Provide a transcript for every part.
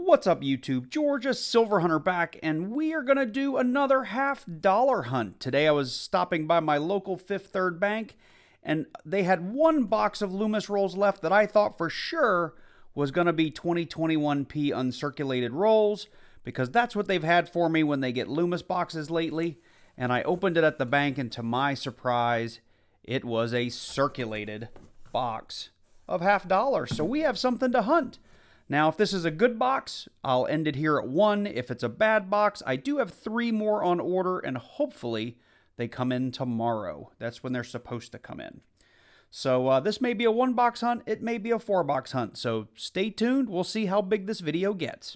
What's up YouTube? Georgia Silver Hunter back, and we are going to do another half-dollar hunt. Today I was stopping by my local Fifth Third bank, and they had one box of Loomis rolls left that I thought for sure was going to be 2021p uncirculated rolls, because that's what they've had for me when they get Loomis boxes lately. And I opened it at the bank, and to my surprise, it was a circulated box of half-dollars. So we have something to hunt. Now, if this is a good box, I'll end it here at 1. If it's a bad box, I do have 3 more on order, and hopefully they come in tomorrow. That's when they're supposed to come in. So this may be a 1-box hunt. It may be a 4-box hunt. So stay tuned. We'll see how big this video gets.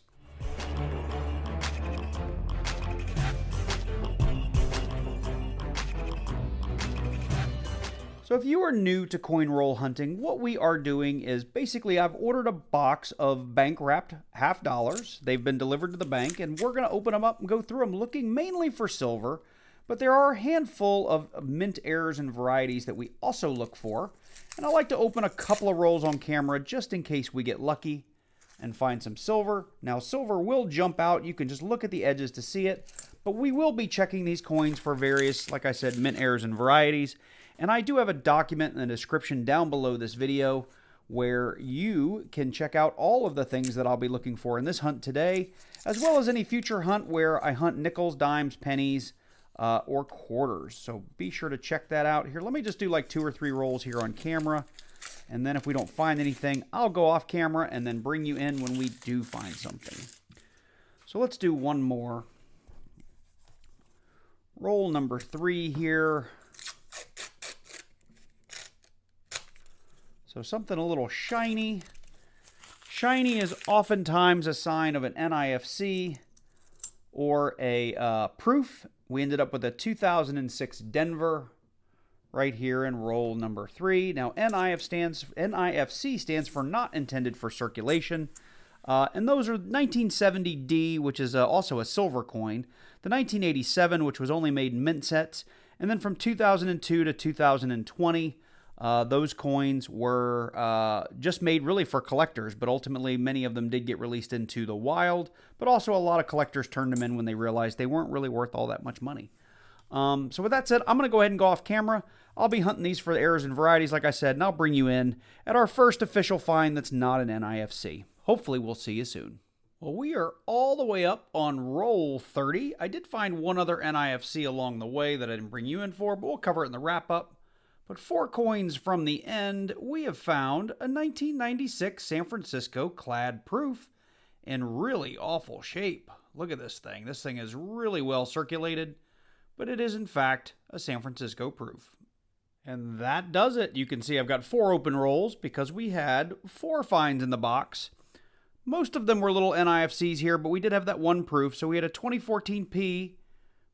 So if you are new to coin roll hunting, what we are doing is basically I've ordered a box of bank wrapped half-dollars. They've been delivered to the bank, and we're going to open them up and go through them looking mainly for silver. But there are a handful of mint errors and varieties that we also look for. And I like to open a couple of rolls on camera just in case we get lucky and find some silver. Now silver will jump out. You can just look at the edges to see it. But we will be checking these coins for various, like I said, mint errors and varieties. And I do have a document in the description down below this video where you can check out all of the things that I'll be looking for in this hunt today, as well as any future hunt where I hunt nickels, dimes, pennies, or quarters. So be sure to check that out. Here, let me just do like 2 or 3 rolls here on camera. And then if we don't find anything, I'll go off camera and then bring you in when we do find something. So let's do one more. Roll number 3 here. So something a little shiny. Shiny is oftentimes a sign of an NIFC or a proof. We ended up with a 2006 Denver right here in roll number 3. Now NIFC stands for not intended for circulation. And those are 1970D, which is also a silver coin. The 1987, which was only made in mint sets. And then from 2002 to 2020, those coins were just made really for collectors, but ultimately many of them did get released into the wild, but also a lot of collectors turned them in when they realized they weren't really worth all that much money. So with that said, I'm going to go ahead and go off camera. I'll be hunting these for the errors and varieties, like I said, and I'll bring you in at our first official find that's not an NIFC. Hopefully we'll see you soon. Well, we are all the way up on roll 30. I did find one other NIFC along the way that I didn't bring you in for, but we'll cover it in the wrap-up. But 4 coins from the end, we have found a 1996 San Francisco clad proof in really awful shape. Look at this thing. This thing is really well circulated, but it is in fact a San Francisco proof. And that does it. You can see I've got 4 open rolls because we had 4 finds in the box. Most of them were little NIFCs here, but we did have that one proof. So we had a 2014P.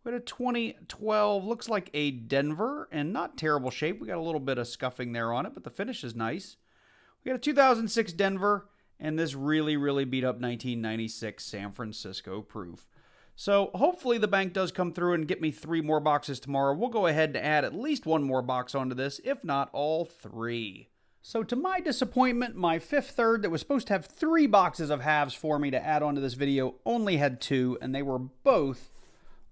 We had a 2012, looks like a Denver, and not terrible shape. We got a little bit of scuffing there on it, but the finish is nice. We got a 2006 Denver, and this really, really beat up 1996 San Francisco proof. So hopefully the bank does come through and get me 3 more boxes tomorrow. We'll go ahead and add at least 1 more box onto this, if not all 3. So to my disappointment, my Fifth Third that was supposed to have 3 boxes of halves for me to add onto this video only had 2, and they were both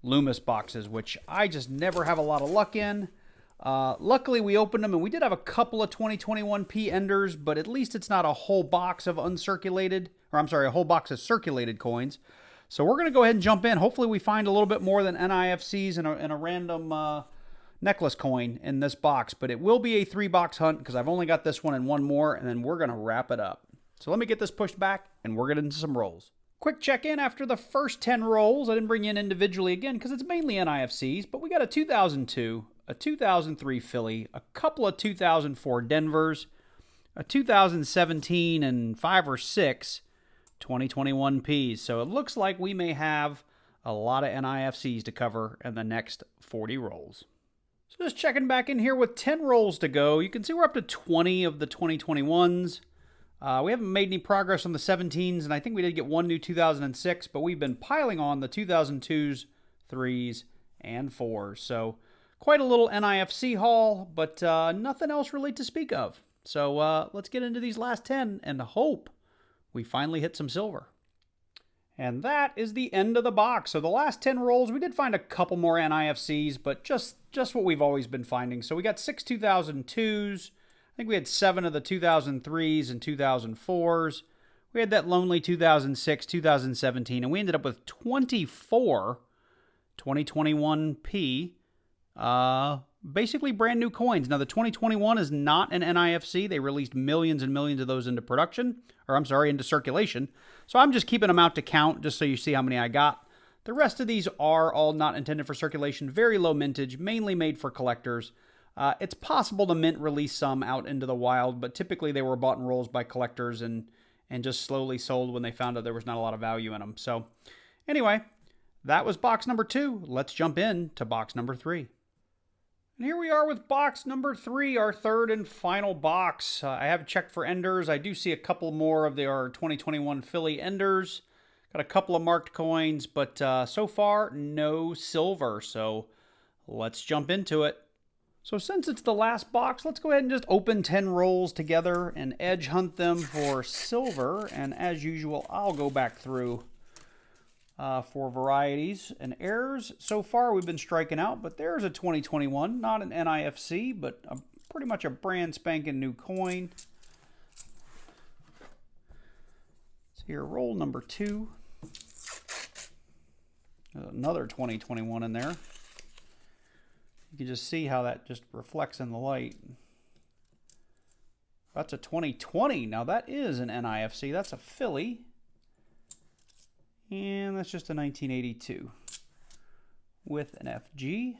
Loomis boxes, which I just never have a lot of luck in. Luckily, we opened them, and we did have a couple of 2021p enders, but at least it's not a whole box of uncirculated, or I'm sorry, a whole box of circulated coins. So we're going to go ahead and jump in. Hopefully, we find a little bit more than NIFCs and a random necklace coin in this box, but it will be a 3-box hunt because I've only got this one and 1 more, and then we're going to wrap it up. So let me get this pushed back, and we're getting into some rolls. Quick check-in after the first 10 rolls. I didn't bring you in individually again because it's mainly NIFCs, but we got a 2002, a 2003 Philly, a couple of 2004 Denvers, a 2017 and 5 or 6 2021Ps. So it looks like we may have a lot of NIFCs to cover in the next 40 rolls. So just checking back in here with 10 rolls to go. You can see we're up to 20 of the 2021s. We haven't made any progress on the 17s, and I think we did get 1 new 2006, but we've been piling on the 2002s, 3s, and 4s. So quite a little NIFC haul, but nothing else really to speak of. So let's get into these last 10 and hope we finally hit some silver. And that is the end of the box. So the last 10 rolls, we did find a couple more NIFCs, but just what we've always been finding. So we got 6 2002s. I think we had 7 of the 2003s and 2004s. We had that lonely 2006, 2017, and we ended up with 24 2021P, basically brand new coins. Now the 2021 is not an NIFC. They released millions and millions of those into production, or I'm sorry, into circulation. So I'm just keeping them out to count just so you see how many I got. The rest of these are all not intended for circulation, very low mintage, mainly made for collectors. It's possible the mint released some out into the wild, but typically they were bought in rolls by collectors and just slowly sold when they found out there was not a lot of value in them. So anyway, that was box number 2. Let's jump in to box number 3. And here we are with box number 3, our third and final box. I have checked for enders. I do see a couple more of our 2021 Philly enders. Got a couple of marked coins, but so far, no silver. So let's jump into it. So since it's the last box, let's go ahead and just open 10 rolls together and edge hunt them for silver. And as usual, I'll go back through for varieties and errors. So far, we've been striking out, but there's a 2021, not an NIFC, but pretty much a brand spanking new coin. So here, roll number 2. There's another 2021 in there. You can just see how that just reflects in the light. That's a 2020. Now that is an NIFC. That's a Philly. And that's just a 1982 with an FG.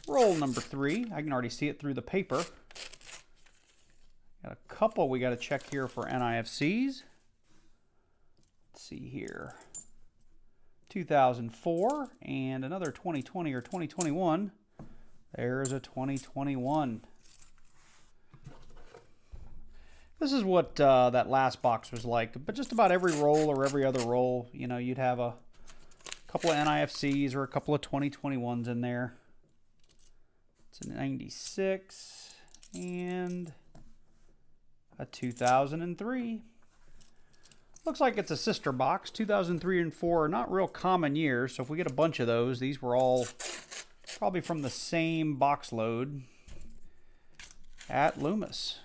Roll number 3. I can already see it through the paper. Got a couple we got to check here for NIFCs. Let's see here. 2004 and another 2020 or 2021. There's a 2021. This is what that last box was like, but just about every roll or every other roll, you know, you'd have a couple of NIFCs or a couple of 2021s in there. It's a 96 and a 2003. Looks like it's a sister box. 2003 and 4 are not real common years, so if we get a bunch of those, these were all probably from the same box load at Loomis.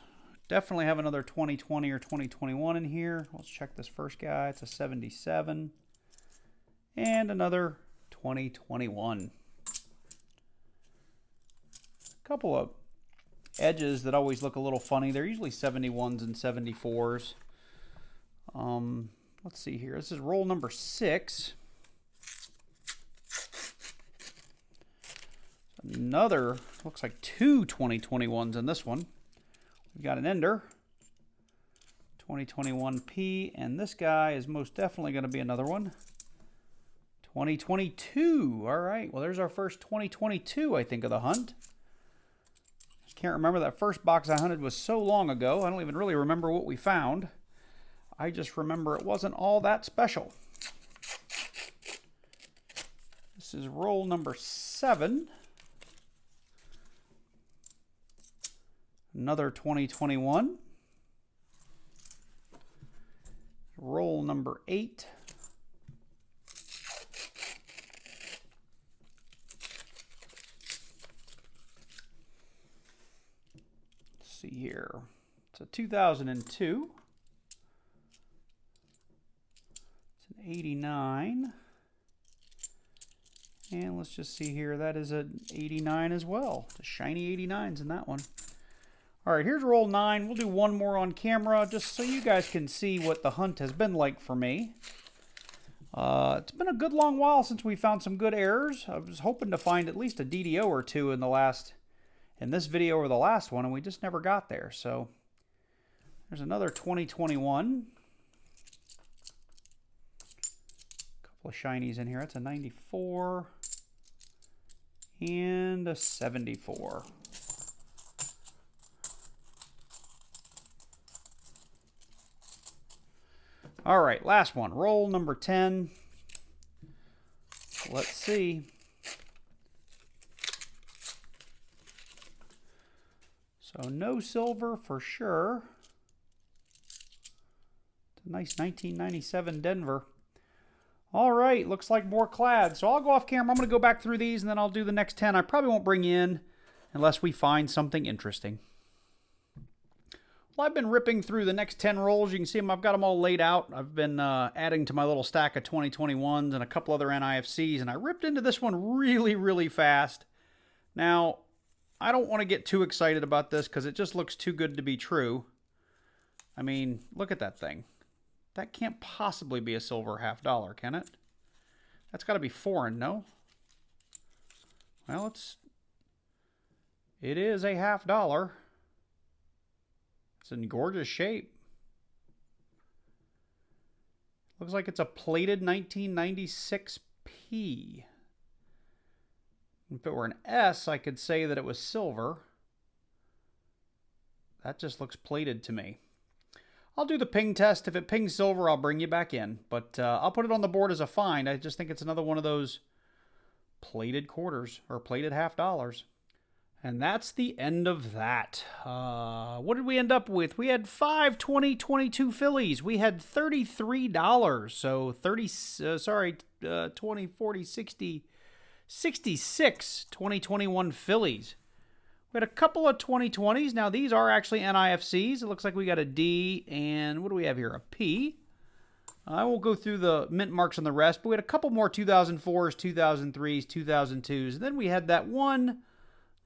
Definitely have another 2020 or 2021 in here. Let's check this first guy. It's a 77. And another 2021. A couple of edges that always look a little funny. They're usually 71s and 74s. Let's see here. This is roll number 6. Another, looks like 2 2021s in this one. We've got an ender, 2021P, and this guy is most definitely going to be another one. 2022. All right. Well, there's our first 2022, I think, of the hunt. Can't remember. That first box I hunted was so long ago. I don't even really remember what we found. I just remember it wasn't all that special. This is roll number 7. Another 2021. Roll number 8. Let's see here. It's a 2002. It's an 89. And let's just see here. That is an 89 as well. It's a shiny 89s in that one. All right, here's roll 9. We'll do one more on camera just so you guys can see what the hunt has been like for me. It's been a good long while since we found some good errors. I was hoping to find at least a DDO or two in this video or the last one, and we just never got there. So there's another 2021. A couple of shinies in here. It's a 94 and a 74. All right, last one. Roll number 10. Let's see. So no silver for sure. It's a nice 1997 Denver. All right, looks like more clad. So I'll go off camera. I'm going to go back through these, and then I'll do the next 10. I probably won't bring you in unless we find something interesting. Well, I've been ripping through the next 10 rolls. You can see them. I've got them all laid out. I've been adding to my little stack of 2021s and a couple other NIFCs, and I ripped into this one really, really fast. Now, I don't want to get too excited about this because it just looks too good to be true. I mean, look at that thing. That can't possibly be a silver $half, can it? That's got to be foreign, no? Well, it is a $half. It's in gorgeous shape. Looks like it's a plated 1996P. If it were an S, I could say that it was silver. That just looks plated to me. I'll do the ping test. If it pings silver, I'll bring you back in. But I'll put it on the board as a find. I just think it's another one of those plated quarters or plated $half. And that's the end of that. What did we end up with? We had 5 2022 Phillies. We had $33. So 20, 40, 60, 66 2021 Phillies. We had a couple of 2020s. Now, these are actually NIFCs. It looks like we got a D, and what do we have here? A P. I won't go through the mint marks on the rest, but we had a couple more 2004s, 2003s, 2002s. And then we had that one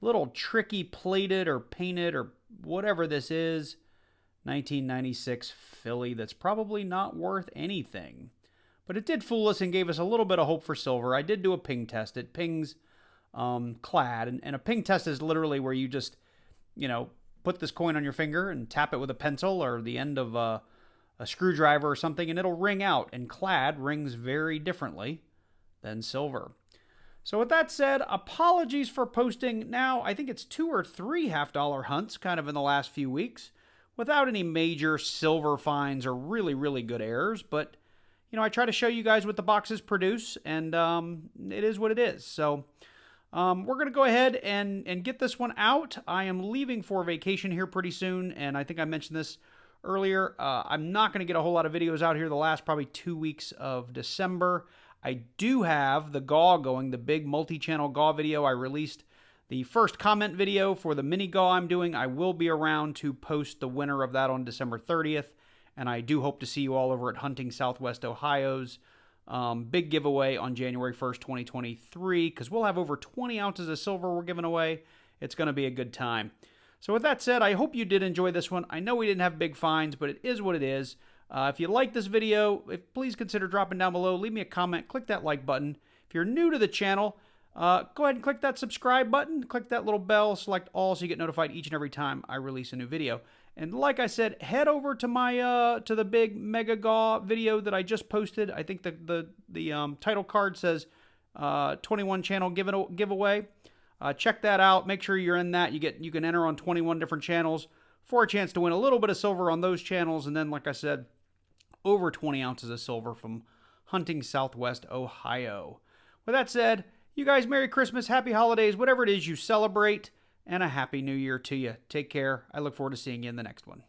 little tricky plated or painted or whatever this is, 1996 Philly that's probably not worth anything. But it did fool us and gave us a little bit of hope for silver. I did do a ping test. It pings clad, and a ping test is literally where you just, put this coin on your finger and tap it with a pencil or the end of a screwdriver or something, and it'll ring out. And clad rings very differently than silver. So with that said, apologies for posting now, I think it's 2 or 3 $half hunts kind of in the last few weeks without any major silver finds or really, really good errors. But, I try to show you guys what the boxes produce, and it is what it is. So we're going to go ahead and get this one out. I am leaving for vacation here pretty soon, and I think I mentioned this earlier. I'm not going to get a whole lot of videos out here the last probably 2 weeks of December. I do have the GAW going, the big multi-channel GAW video. I released the first comment video for the mini GAW I'm doing. I will be around to post the winner of that on December 30th, and I do hope to see you all over at Hunting Southwest Ohio's big giveaway on January 1st, 2023, because we'll have over 20 ounces of silver we're giving away. It's going to be a good time. So with that said, I hope you did enjoy this one. I know we didn't have big finds, but it is what it is. If you like this video, please consider dropping down below. Leave me a comment. Click that like button. If you're new to the channel, go ahead and click that subscribe button. Click that little bell. Select all so you get notified each and every time I release a new video. And like I said, head over to my to the big Mega GAW video that I just posted. I think the title card says 21 channel giveaway. Check that out. Make sure you're in that. You can enter on 21 different channels for a chance to win a little bit of silver on those channels. And then, like I said, over 20 ounces of silver from Hunting Southwest Ohio. With that said, you guys, Merry Christmas, Happy Holidays, whatever it is you celebrate, and a Happy New Year to you. Take care. I look forward to seeing you in the next one.